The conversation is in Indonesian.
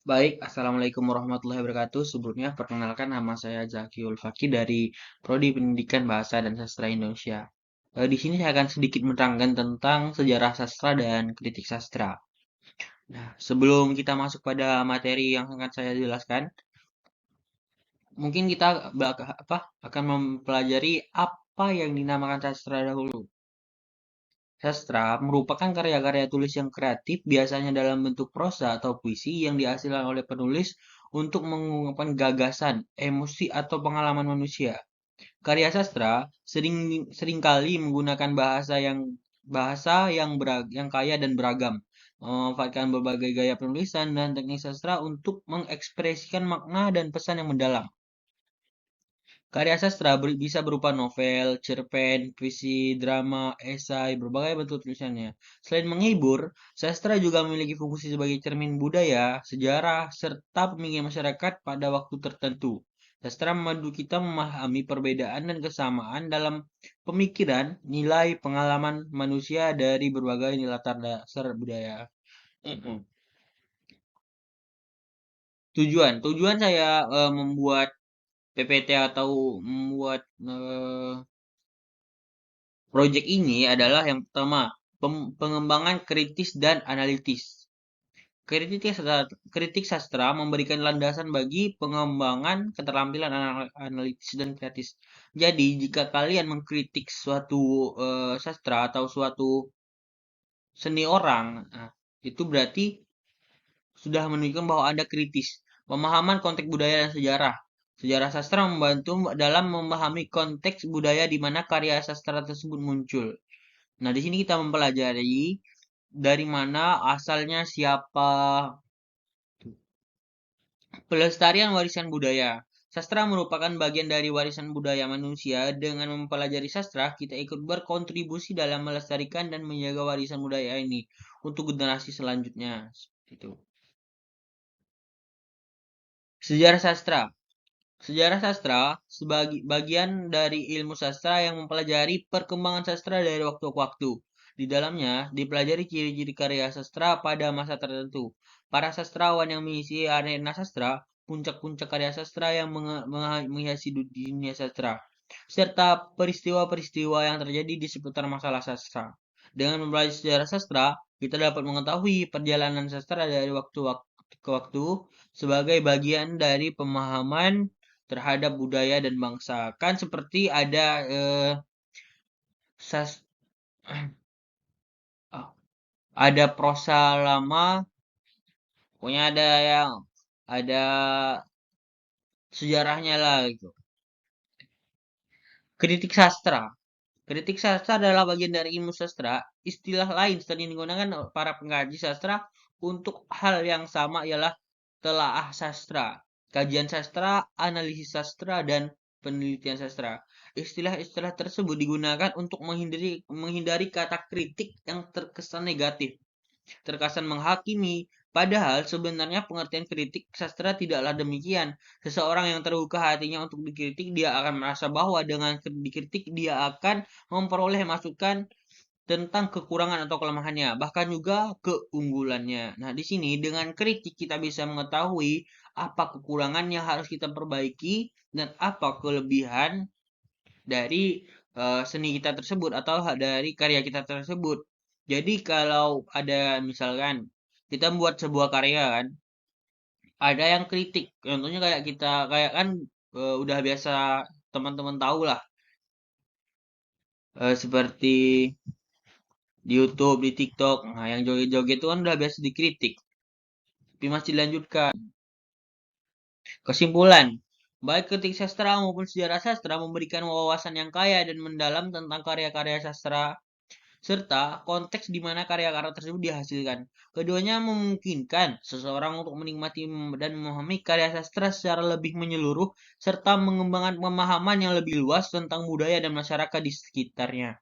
Baik, Assalamualaikum warahmatullahi wabarakatuh. Sebelumnya, perkenalkan nama saya Zakiul Fakih dari Prodi Pendidikan Bahasa dan Sastra Indonesia. Di sini saya akan sedikit menerangkan tentang sejarah sastra dan kritik sastra. Nah, sebelum kita masuk pada materi yang akan saya jelaskan, mungkin kita akan mempelajari apa yang dinamakan sastra dahulu. Sastra merupakan karya-karya tulis yang kreatif, biasanya dalam bentuk prosa atau puisi yang dihasilkan oleh penulis untuk mengungkapkan gagasan, emosi, atau pengalaman manusia. Karya sastra seringkali menggunakan bahasa yang kaya dan beragam, memanfaatkan berbagai gaya penulisan dan teknik sastra untuk mengekspresikan makna dan pesan yang mendalam. Karya sastra bisa berupa novel, cerpen, puisi, drama, esai, berbagai bentuk tulisannya. Selain menghibur, sastra juga memiliki fungsi sebagai cermin budaya, sejarah, serta pemikiran masyarakat pada waktu tertentu. Sastra membantu kita memahami perbedaan dan kesamaan dalam pemikiran, nilai, pengalaman manusia dari berbagai latar dasar budaya. Mm-mm. Tujuan saya membuat PPT atau membuat proyek ini adalah yang pertama, pengembangan kritis dan analitis. Kritik sastra memberikan landasan bagi pengembangan keterampilan analitis dan kritis. Jadi, jika kalian mengkritik suatu sastra atau suatu seni orang, nah, itu berarti sudah menunjukkan bahwa Anda kritis. Pemahaman konteks budaya dan sejarah. Sejarah sastra membantu dalam memahami konteks budaya di mana karya sastra tersebut muncul. Nah, di sini kita mempelajari dari mana asalnya siapa. Pelestarian warisan budaya. Sastra merupakan bagian dari warisan budaya manusia. Dengan mempelajari sastra, kita ikut berkontribusi dalam melestarikan dan menjaga warisan budaya ini untuk generasi selanjutnya. Seperti itu. Sejarah sastra. Sejarah sastra sebagai bagian dari ilmu sastra yang mempelajari perkembangan sastra dari waktu ke waktu. Di dalamnya dipelajari ciri-ciri karya sastra pada masa tertentu. Para sastrawan yang mengisi arena sastra, puncak-puncak karya sastra yang menghiasi dunia sastra, serta peristiwa-peristiwa yang terjadi di seputar masalah sastra. Dengan mempelajari sejarah sastra, kita dapat mengetahui perjalanan sastra dari waktu ke waktu sebagai bagian dari pemahaman terhadap budaya dan bangsa. Kan seperti ada sas ah, ada prosa lama, pokoknya ada sejarahnya lah gitu. Kritik sastra. Kritik sastra adalah bagian dari ilmu sastra. Istilah lain sering digunakan para pengkaji sastra untuk hal yang sama ialah telaah sastra, kajian sastra, analisis sastra, dan penelitian sastra. Istilah-istilah tersebut digunakan untuk menghindari kata kritik yang terkesan negatif, terkesan menghakimi, padahal sebenarnya pengertian kritik sastra tidaklah demikian. Seseorang yang terbuka hatinya untuk dikritik, dia akan merasa bahwa dengan dikritik dia akan memperoleh masukan tentang kekurangan atau kelemahannya, bahkan juga keunggulannya. Nah, di sini dengan kritik kita bisa mengetahui apa kekurangan yang harus kita perbaiki dan apa kelebihan dari seni kita tersebut atau dari karya kita tersebut. Jadi kalau ada misalkan kita membuat sebuah karya kan, ada yang kritik. Contohnya kayak kita kayak kan udah biasa teman-teman tahu lah, seperti di YouTube, di TikTok. Nah, yang joget-joget itu kan udah biasa dikritik, tapi masih dilanjutkan. Kesimpulan, baik kritik sastra maupun sejarah sastra memberikan wawasan yang kaya dan mendalam tentang karya-karya sastra serta konteks di mana karya-karya tersebut dihasilkan. Keduanya memungkinkan seseorang untuk menikmati dan memahami karya sastra secara lebih menyeluruh serta mengembangkan pemahaman yang lebih luas tentang budaya dan masyarakat di sekitarnya.